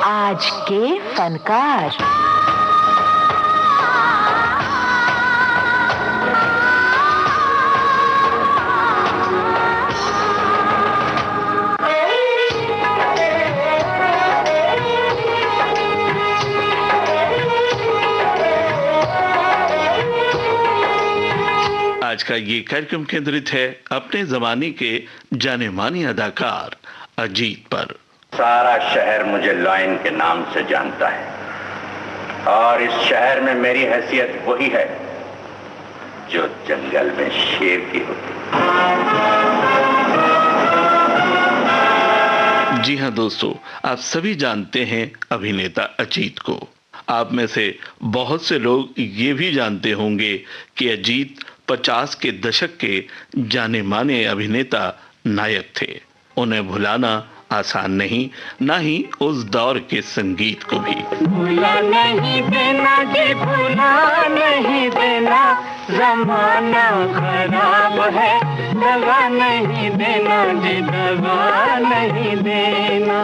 आज के फनकार। आज का ये कार्यक्रम केंद्रित है अपने जमाने के जाने माने अदाकार अजीत पर। सारा शहर मुझे लॉयन के नाम से जानता है और इस शहर में मेरी हैसियत वही है जो जंगल में शेर की होती। जी हाँ दोस्तों, आप सभी जानते हैं अभिनेता अजीत को। आप में से बहुत से लोग ये भी जानते होंगे कि अजीत 50 के दशक के जाने माने अभिनेता नायक थे। उन्हें भुलाना आसान नहीं, ना ही उस दौर के संगीत को भी। भुला नहीं देना जी, भुला नहीं देना, जमाना खराब है, दगा नहीं देना जी, दगा नहीं देना।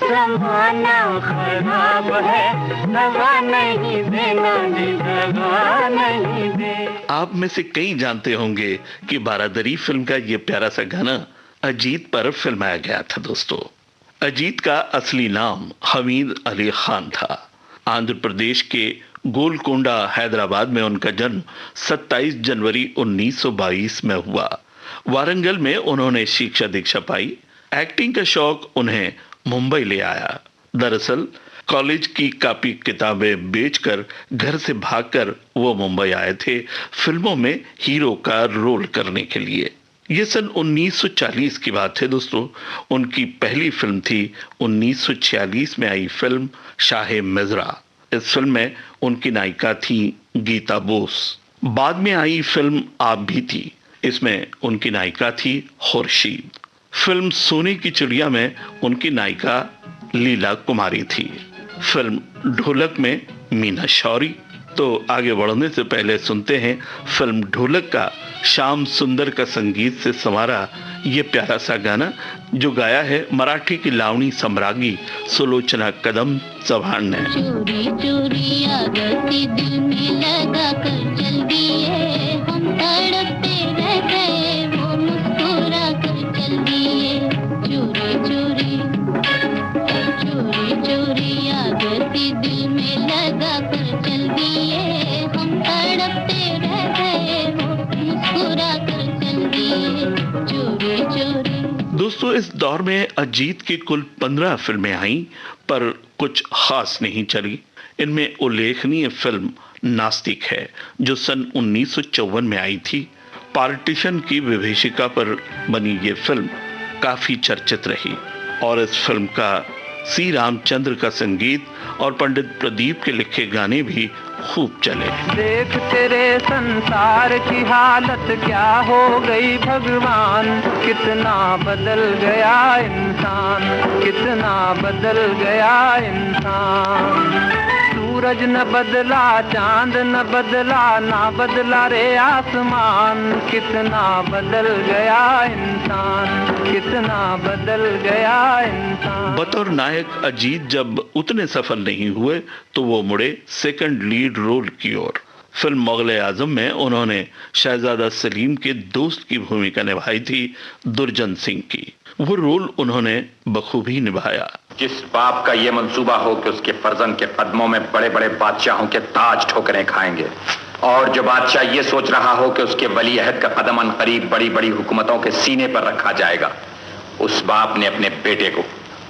जमाना खराब है, दगा नहीं देना जी, दगा नहीं दे। आप में से कई जानते होंगे कि बारादरी फिल्म का ये प्यारा सा गाना अजीत पर फिल्माया गया था। दोस्तों, अजीत का असली नाम हमीद अली खान था। आंध्र प्रदेश के गोलकोंडा हैदराबाद में उनका जन्म 27 जनवरी 1922 में हुआ। वारंगल में उन्होंने शिक्षा दीक्षा पाई। एक्टिंग का शौक उन्हें मुंबई ले आया। दरअसल कॉलेज की कॉपी किताबें बेचकर घर से भागकर वो मुंबई आए थे फिल्मों में हीरो का रोल करने के लिए। ये सन 1940 की बात है दोस्तों। उनकी पहली फिल्म थी 1946 में आई फिल्म शाहे मिज़रा। इस फिल्म में उनकी नायिका थी गीता बोस। बाद में आई फिल्म आप भी थी। इसमें उनकी नायिका थी खुर्शीद। फिल्म सोने की चिड़िया में उनकी नायिका लीला कुमारी थी। फिल्म ढोलक में मीना शौरी। तो आगे बढ़ने से पहले सुनते हैं फिल्म ढोलक का श्याम सुंदर का संगीत से संवारा ये प्यारा सा गाना, जो गाया है मराठी की लावणी सम्राज्ञी सुलोचना कदम चौहान ने। चोरी चोरी आगती दिल में लगा कर चल दिए, हम तड़पते रह गए, वो मुस्कुरा कर चल दिए। चोरी चोरी चोरी चोरी आगती दिल में लगा कर चल दिए, हम तड़पते रह गए, वो मुस्कुरा कर चल दिए। चोरी चोरी। दोस्तों, इस दौर में अजीत की कुल 15 फिल्में आईं, पर कुछ खास नहीं चली। इनमें उल्लेखनीय फिल्म नास्तिक है, जो सन 1954 में आई थी। पार्टीशन की विभीषिका पर बनी ये फिल्म काफी चर्चित रही और इस फिल्म का सी रामचंद्र का संगीत और पंडित प्रदीप के लिखे गाने भी खूब चले। देख तेरे संसार की हालत क्या हो गई भगवान, कितना बदल गया इंसान, कितना बदल गया इंसान। सूरज न बदला, चांद न बदला, ना बदला रे आसमान, कितना बदल गया इंसान, कितना बदल गया इंसान। बतौर नायक अजीत जब उतने सफल नहीं हुए तो वो मुड़े सेकंड लीड रोल की ओर। फिल्म मुगल आजम में उन्होंने शहजादा सलीम के दोस्त की भूमिका निभाई थी दुर्जन सिंह की। वो रोल उन्होंने बखूबी निभाया। जिस बाप का ये मंसूबा हो कि उसके फर्जंद के कदमों में बड़े बड़े बादशाहों के ताज ठोकरें खाएंगे, और जो बादशाह ये सोच रहा हो कि उसके वली अहद का कदम अन करीब बड़ी बड़ी हुकूमतों के सीने पर रखा जाएगा, उस बाप ने अपने बेटे को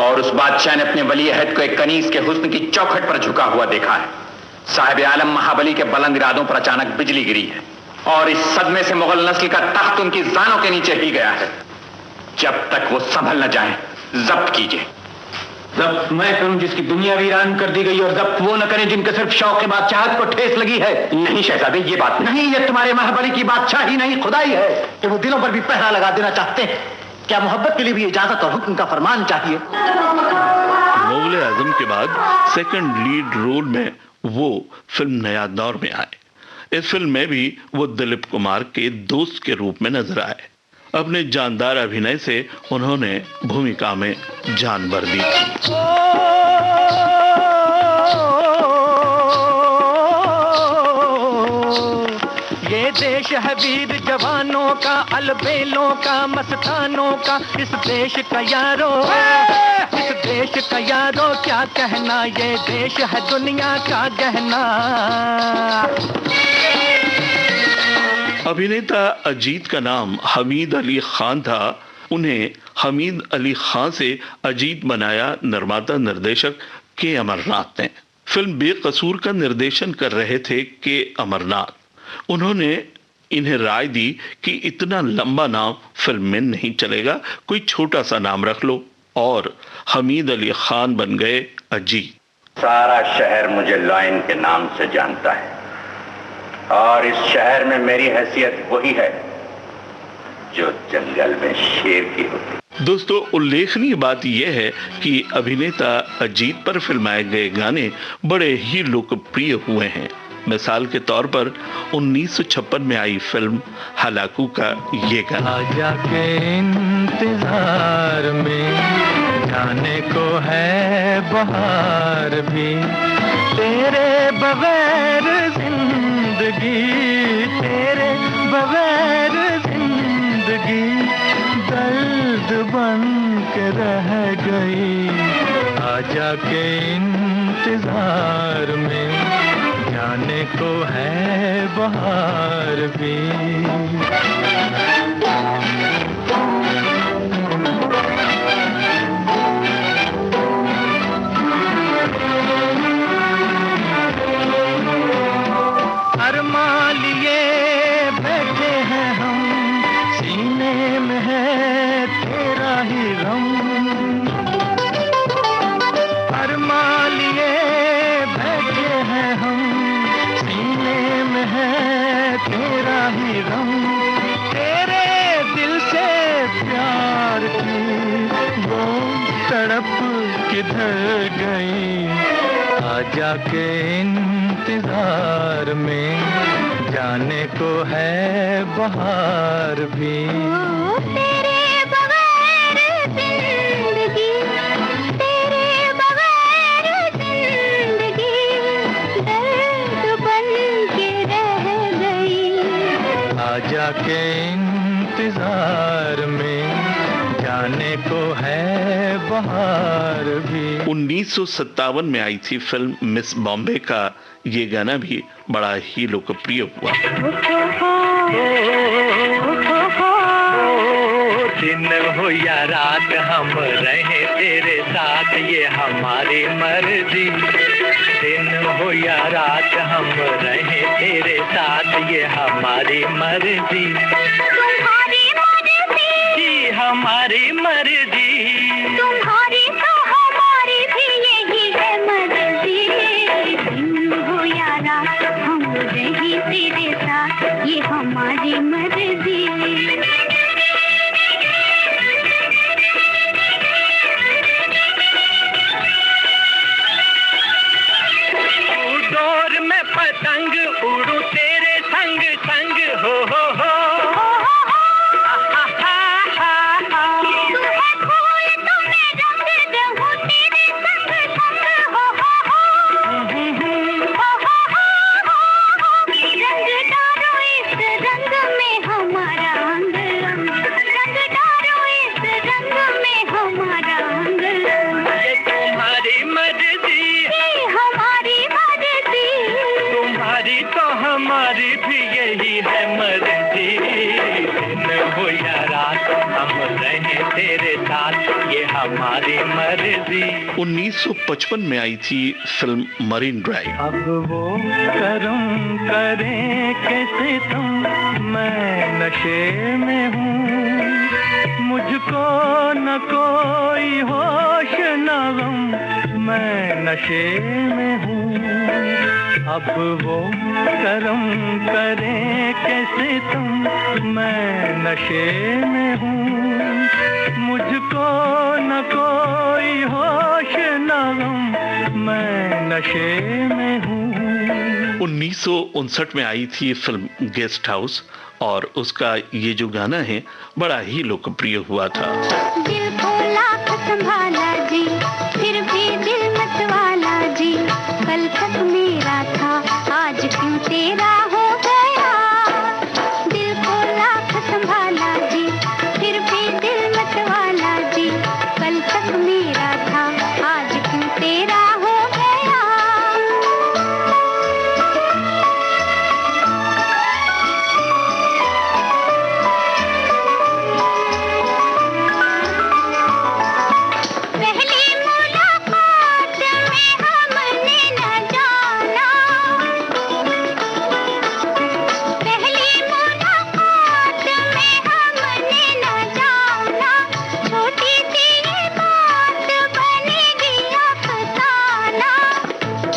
और उस बादशाह ने अपने वली अहद को एक कनीज के हुस्न की चौखट पर झुका हुआ देखा है। साहिब आलम महाबली के बुलंद इरादों पर अचानक बिजली गिरी है और इस सदमे से मुगल नस्ल का तख्त उनकी जानों के नीचे ही गया है। जब तक वो संभल न जाए, जब्त कीजिए। जब्त मैं करूं जिसकी दुनिया वीरान कर दी गई, और जब्त वो न करें जिनके सिर्फ शौक के बादशाहत को ठेस लगी है। नहीं शहजादे, ये बात नहीं, ये तुम्हारे महाबली की बादशाही नहीं, खुदाई है कि वो दिलों पर भी पहरा लगा देना चाहते हैं। क्या मोहब्बत के लिए भी इजाजत और हुक्म का फरमान चाहिए? मुगल आजम के बाद सेकंड लीड रोल में वो फिल्म नया दौर में आए। इस फिल्म में भी वो दिलीप कुमार के दोस्त के रूप में नजर आए। अपने जानदार अभिनय से उन्होंने भूमिका में जान भर दी थी। ये देश है वीर जवानों का, अलबेलों का, मस्तानों का, इस देश का यारो, इस देश का यारो क्या कहना, ये देश है दुनिया का गहना। अभिनेता अजीत का नाम हमीद अली खान था। उन्हें हमीद अली खान से अजीत बनाया निर्माता निर्देशक के अमरनाथ ने। फिल्म बेकसूर का निर्देशन कर रहे थे के अमरनाथ। उन्होंने इन्हें राय दी कि इतना लंबा नाम फिल्म में नहीं चलेगा, कोई छोटा सा नाम रख लो, और हमीद अली खान बन गए अजीत। सारा शहर मुझे लॉयन के नाम से जानता है, और इस शहर में मेरी हैसियत वही है जो जंगल में शेर की होती। दोस्तों, उल्लेखनीय बात यह है कि अभिनेता अजीत पर फिल्माए गए गाने बड़े ही लोकप्रिय हुए हैं। मिसाल के तौर पर 1956 में आई फिल्म हलाकू का ये गाना। आजा के इंतजार में जाने को है बहार भी, तेरे बगैर जिंदगी, तेरे बगैर जिंदगी दर्द बन के रह गई। आजा के इंतजार में जाने को है बहार भी। अरमान लिए बैठे हैं हम, सीने में है तेरा ही गम। अरमान लिए बैठे हैं हम, सीने में है तेरा ही गम। तेरे दिल से प्यार की वो तड़प किधर गई। आजा के इंतजार में जाने को है बहार भी। तेरे बगैर जिंदगी, तेरे बगैर जिंदगी दर्द बन के रह गई। आजा के इंतजार में जाने को है बहार भी। 1957 में आई थी फिल्म मिस बॉम्बे का ये गाना भी बड़ा ही लोकप्रिय हुआ। दिन हो या रात हम रहे तेरे साथ, ये हमारी मर्जी। दिन हो या रात हम रहे तेरे साथ, ये हमारी मर्जी। तुम्हारी मर्जी, जी हमारी मर्जी। तुम्हारी तो हमारी भी यही है मर्जी। दिन हो या रात हम रहे तेरे साथ, ये हमारी मर्जी। डोर में पतंग उड़ू तेरे संग संग, हो हो। हमारी भी यही है मर्जी। दिन हो या रात हम रहे तेरे साथ, ये हमारी मर्जी। 1955 में आई थी फिल्म मरीन ड्राइव। अब वो करम करें कैसे तुम, मैं नशे में हूँ, मुझको न कोई होश न गम, मैं नशे में हूँ। अब वो करम करें कैसे तुम, मैं नशे में हूँ। मुझको न कोई होश न गम, मैं नशे में हूँ। 1959 में आई थी फिल्म गेस्ट हाउस और उसका ये जो गाना है बड़ा ही लोकप्रिय हुआ था। दिल को लाख संभाला जी, फिर भी दिल मत वाला जी, कल तक मेरा था आज क्यों तेरा हो गया। दिल को लाख संभाला जी, फिर भी दिल मत वाला जी, कल तक मेरा था आज क्यों तेरा हो गया। पहली मुलाकात में हमने न जाना, पहली मुलाकात में हमने न जाना, छोटी सी ये बात बनेगी अफसाना।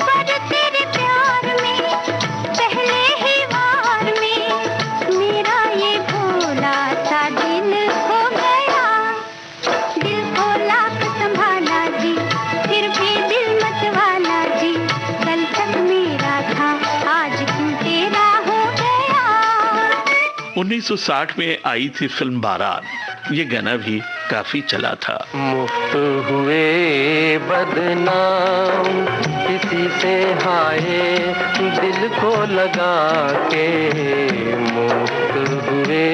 पर तेरे प्यार में पहले ही वार में मेरा ये भोला सा दिल खो गया। दिल को लाख संभाला जी, फिर भी दिल मत वाला जी, कल तक मेरा था आज क्यों तेरा हो गया। 1960 में आई थी फिल्म बारात। ये गाना भी काफी चला था। मुफ्त हुए बदनाम किसी से हाय दिल को लगा के, मुफ्त हुए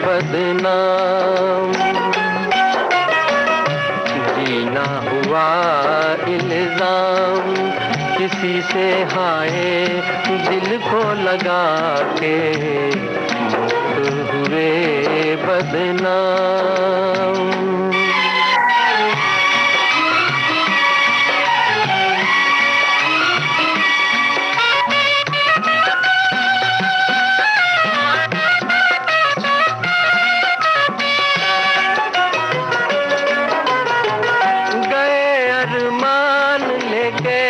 बदनाम। जीना हुआ इल्जाम किसी से हाय दिल को लगा के, मुफ्त हुए बदनाम। गए अरमान लेके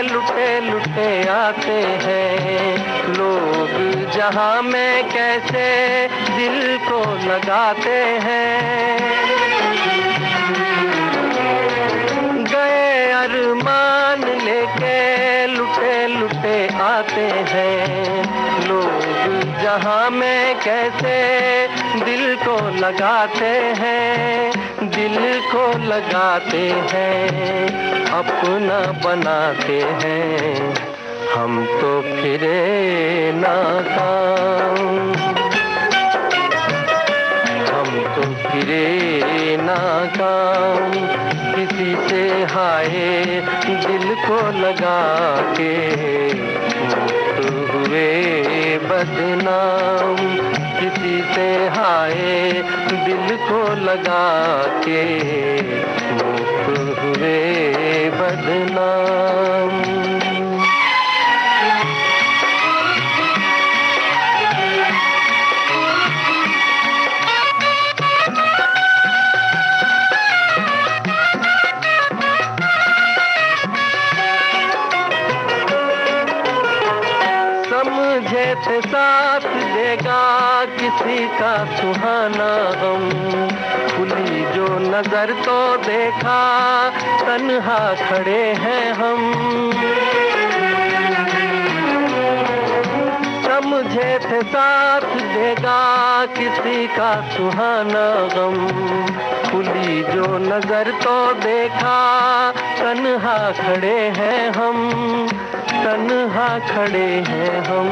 लुटे लुटे आते हैं लोग, जहां में कैसे दिल को लगाते हैं। गए अरमान लेके लुटे लुटे आते हैं लोग, जहां में कैसे दिल को लगाते हैं, दिल को लगाते हैं, अपना बनाते हैं। हम तो फिरे नाकाम, हम तो फिरे नाकाम किसी से हाय दिल को लगा के, मुफ्त हुए बदनाम किसी से हाय दिल को लगा के, मुफ्त हुए बदनाम। समझे थे साथ देगा किसी का सुहाना गम, खुली जो नजर तो देखा तन्हा खड़े हैं हम। समझे थे साथ देगा किसी का सुहाना गम, खुली जो नजर तो देखा तन्हा खड़े हैं हम, तन्हा खड़े हैं हम।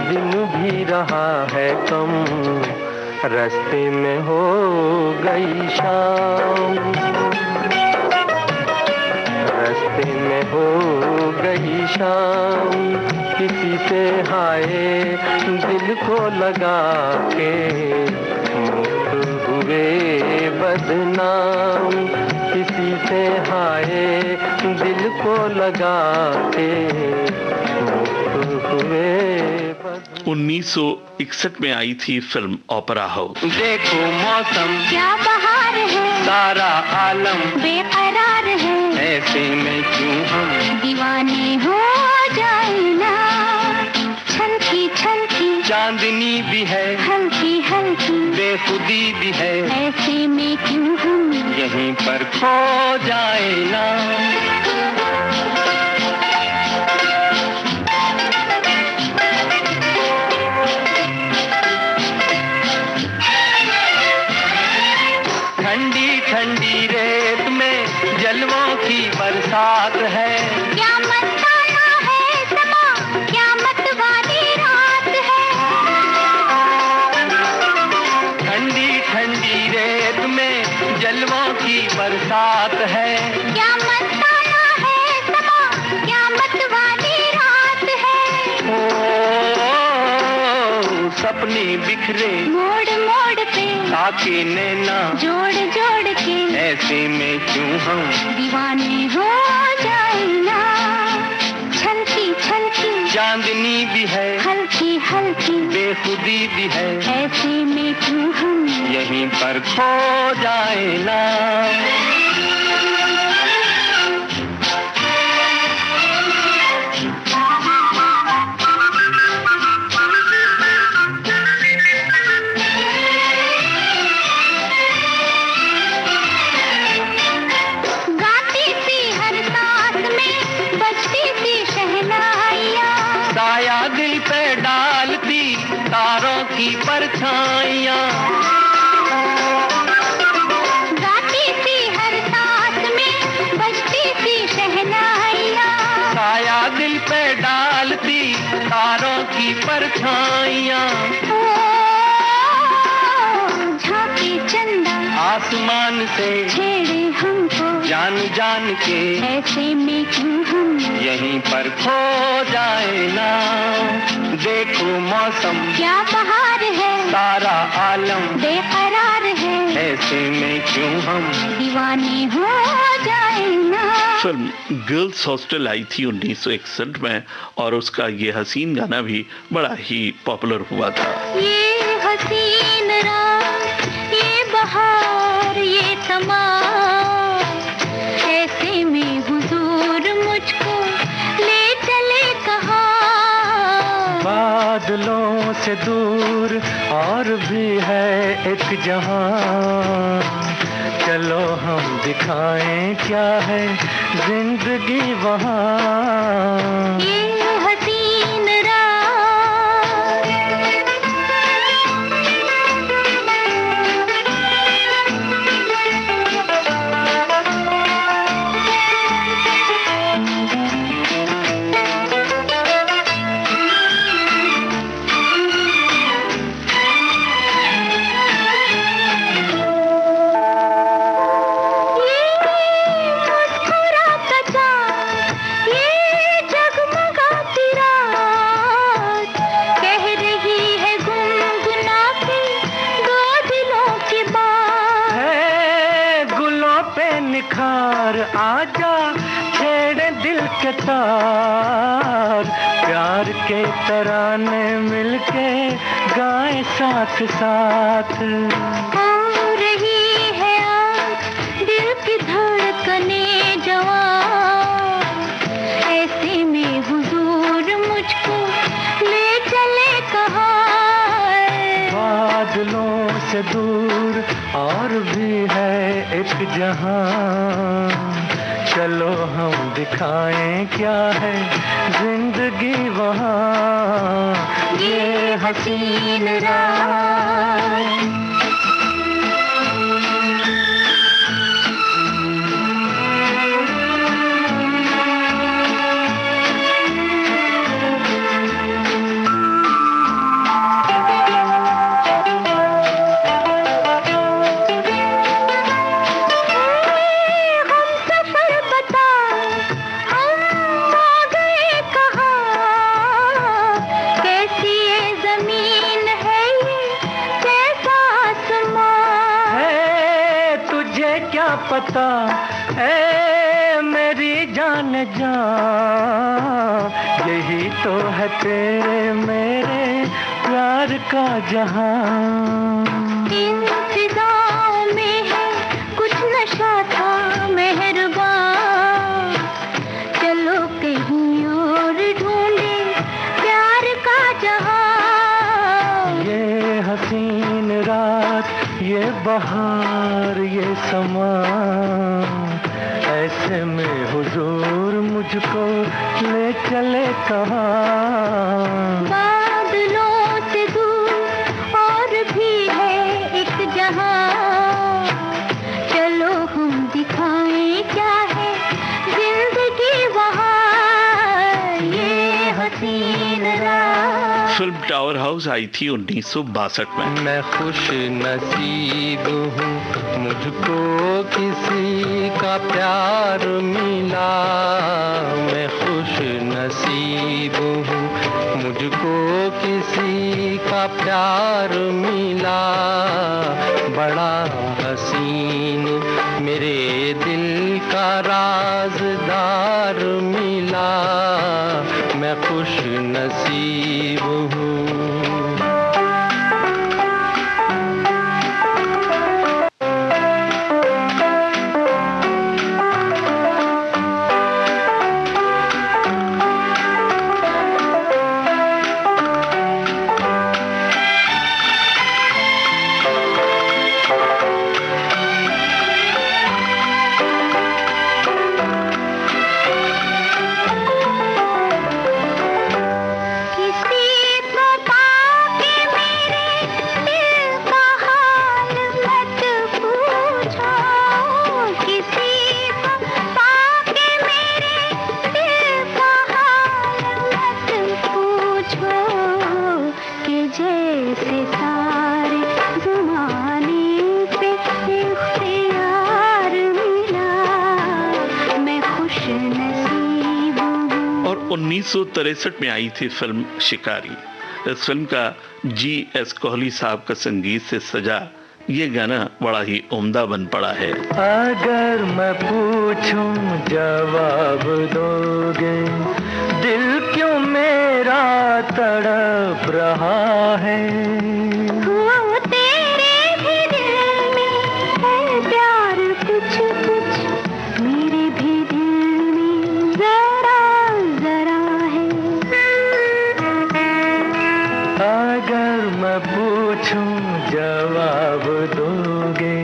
दिन भी रहा है कम, रास्ते में हो गई शाम, रास्ते में हो गई शाम किसी से हाय दिल को लगा के, मुफ्त हुए बदनाम किसी से हाय दिल को लगा के मुक्त हुए। 1961 में आई थी फिल्म ओपेरा हाउस। देखो मौसम क्या बहार है, सारा आलम बेकरार है, ऐसे में क्यों हम दीवाने हो जाए ना। छलकी छलकी चांदनी भी है, हल्की हल्की बेखुदी भी है, ऐसे में क्यों हम यहीं पर खो जाए ना। ठंडी ठंडी रेत में जलवों की बरसात है, क्या मस्ताना है समा, क्या मतवाली रात है। ठंडी ठंडी रेत में जलवों की बरसात है, क्या मस्ताना है समा, क्या मतवाली रात है। ओ सपने बिखरे मोड़ मोड़ पे ताके नैना जोड़ जोड़ के ऐसे में क्यों हम दीवाने हो जाए ना। छलकी छलकी चांदनी भी है, हल्की हल्की बेखुदी भी है, ऐसे में क्यों हम यहीं पर खो जाए ना। गाती सी हर सांस में बजती सी शहनाइयाँ, साया दिल पे डालती तारों की परछाइयाँ। गाती सी हर सांस में बजती सी शहनाइयाँ, साया दिल पे डालती तारों की परछाइयाँ। ओ झांकी चंदा आसमान से छेड़े हमको जान जान के ऐसे में क्यों हम यहीं पर खो जाए ना। देखो मौसम क्या बहार है, सारा आलम बेकरार है, ऐसे में क्यों हम दीवाने हो जाए ना। फिल्म गर्ल्स हॉस्टल आई थी 1961 में और उसका ये हसीन गाना भी बड़ा ही पॉपुलर हुआ था। ये हसीन रात, ये बहार, ये समा, ऐसे में हुजूर मुझको ले चले कहाँ। बादलों से दूर और भी है एक जहां, चलो हम दिखाएं क्या है जिंदगी वहाँ। ये हसीन रात, निखार आजा छेड़े दिल के तार, प्यार के तराने मिलके गाए साथ साथ। हो रही है आग दिल की धड़कने जवां, ऐसे में हुजूर मुझको ले चले कहाँ। बादलों से दूर और भी है एक जहां, चलो हम दिखाएं क्या है जिंदगी वहाँ। ये हसीन रात पता ऐ मेरी जान जा, यही तो है तेरे मेरे प्यार का जहां। इंतज़ाम में है कुछ नशा था मेहरबान, चलो कहीं और ढूंढे प्यार का जहां। ये हसीन रात, ये बहार, ये समा, ऐसे में हुजूर मुझको ले चले कहाँ। बादलों से दूर और भी है एक जहां, चलो हम दिखाएं क्या है जिंदगी वहाँ। ये हसीन रात। फिल्म टावर हाउस आई थी 1962 में। मैं खुश नसीब हूँ, मुझको किसी का प्यार मिला। मैं खुश नसीब हूँ, मुझको किसी का प्यार मिला। बड़ा हसीन मेरे दिल का राज़दार मिला। मैं खुश नसीब हूँ। और 1963 में आई थी फिल्म शिकारी। इस फिल्म का G.S. कोहली साहब का संगीत से सजा ये गाना बड़ा ही उम्दा बन पड़ा है। अगर मैं पूछूं जवाब दोगे, दिल क्यों मेरा तड़प रहा है। तेरे भी दिल में है प्यार कुछ कुछ, मेरे भी दिल में जरा जरा है। अगर मैं पूछूं जवाब दोगे।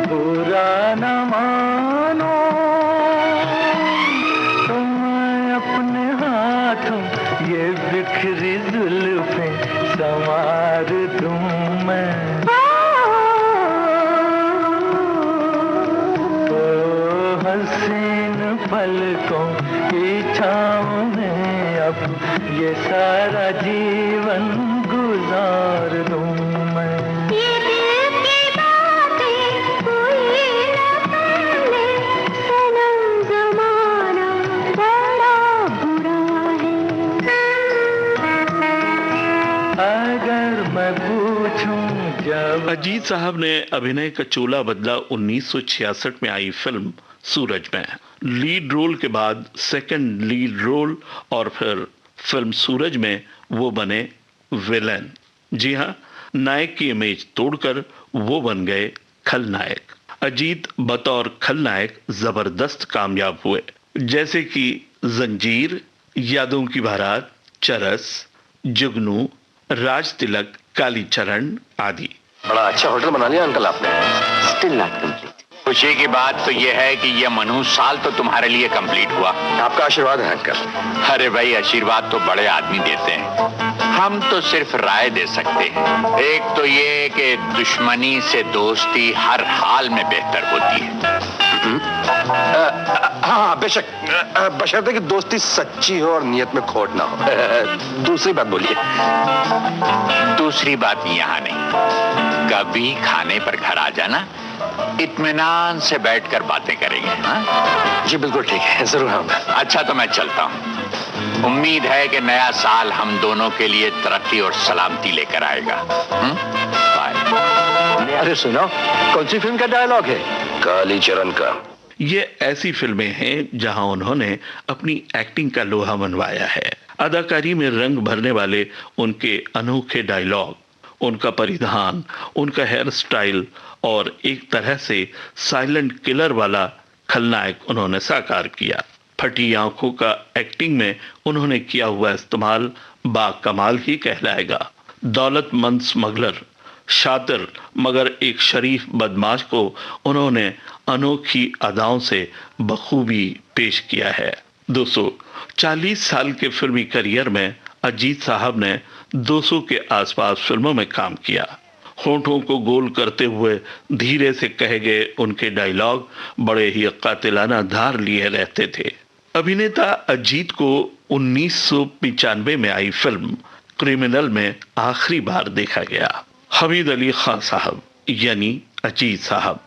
बुरा न मानो तुम अपने हाथों, ये बिखरी जुल्फें संवार दूं मैं। ओ हसीन पलकों की छाँव में अब ये सारा जीवन गुजार दूं मैं। ये दिल की बातें कोई न सुने, सनम ज़माना बड़ा बुरा है। अगर मैं पूछूं जब। अजीत साहब ने अभिनय का चोला बदला 1966 में आई फिल्म सूरज में। लीड रोल के बाद सेकंड लीड रोल और फिर फिल्म सूरज में वो बने विलेन। जी हाँ, नायक की इमेज तोड़कर वो बन गए खलनायक। अजीत बतौर खलनायक जबरदस्त कामयाब हुए, जैसे कि जंजीर, यादों की बारात, चरस, जुगनू, राज तिलक, कालीचरण आदि। बड़ा अच्छा होटल बना लिया अंकल आपने। Still not complete. खुशी की बात तो यह है कि यह मनहूस साल तो तुम्हारे लिए कंप्लीट हुआ। आपका आशीर्वाद है अंकल। अरे भाई, आशीर्वाद तो बड़े आदमी देते हैं, हम तो सिर्फ राय दे सकते हैं। एक तो ये कि दुश्मनी से दोस्ती हर हाल में बेहतर होती है। हाँ, हाँ बेशक, बशर्ते कि दोस्ती सच्ची हो और नियत में खोट ना हो। दूसरी बात बोलिए। दूसरी बात यहाँ नहीं, कभी खाने पर घर आ जाना, इत्मीनान से बैठकर बातें करेंगे। हाँ जी बिल्कुल ठीक है, जरूर आऊंगा। अच्छा तो मैं चलता हूँ। उम्मीद है कि नया साल हम दोनों के लिए तरक्की और सलामती लेकर आएगा। बाय। अरे सुनो, कौन सी फिल्म का डायलॉग है? काली चरण का। ये ऐसी फिल्में हैं जहां उन्होंने अपनी एक्टिंग का लोहा मनवाया है। अदाकारी में रंग भरने वाले उनके अनोखे डायलॉग, उनका परिधान, उनका हेयर स्टाइल और एक तरह से साइलेंट किलर वाला खलनायक उन्होंने साकार किया। फटी आंखों का एक्टिंग में उन्होंने किया हुआ इस्तेमाल बाकमाल ही कहलाएगा। दौलतमंद स्मगलर, शातिर मगर एक शरीफ बदमाश को उन्होंने अनोखी अदाओं से बखूबी पेश किया है। 240 साल के फिल्मी करियर में अजीत साहब ने 200 के आसपास फिल्मों में काम किया। होठों को गोल करते हुए धीरे से कहे गए उनके डायलॉग बड़े ही कातिलाना धार लिए रहते थे। अभिनेता अजीत को 1995 में आई फिल्म क्रिमिनल में आखिरी बार देखा गया। हमीद अली खान साहब यानी अजीत साहब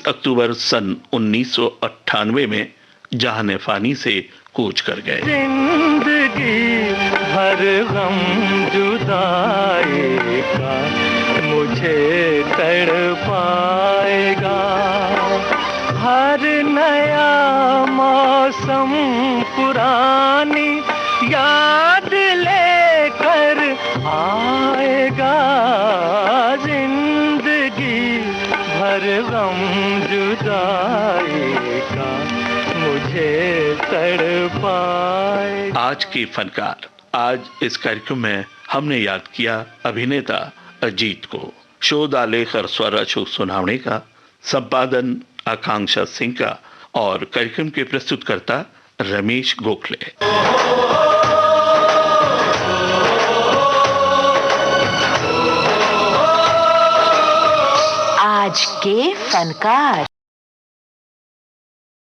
अक्टूबर सन 1998 में जहाने फानी से कूच कर गए। जिंदगी भर गम जुदाई का मुझे तड़पाएगा, हर नया मौसम पुरानी याद लेकर आएगा, जिंदगी भर गम जुदाई का मुझे तड़पाएगा। आज के फनकार, आज इस कार्यक्रम में हमने याद किया अभिनेता अजीत को। शोध आलेख और स्वर अशोक सुनावणे का, संपादन आकांक्षा सिंह का और कार्यक्रम के प्रस्तुतकर्ता रमेश गोखले। आज के फनकार।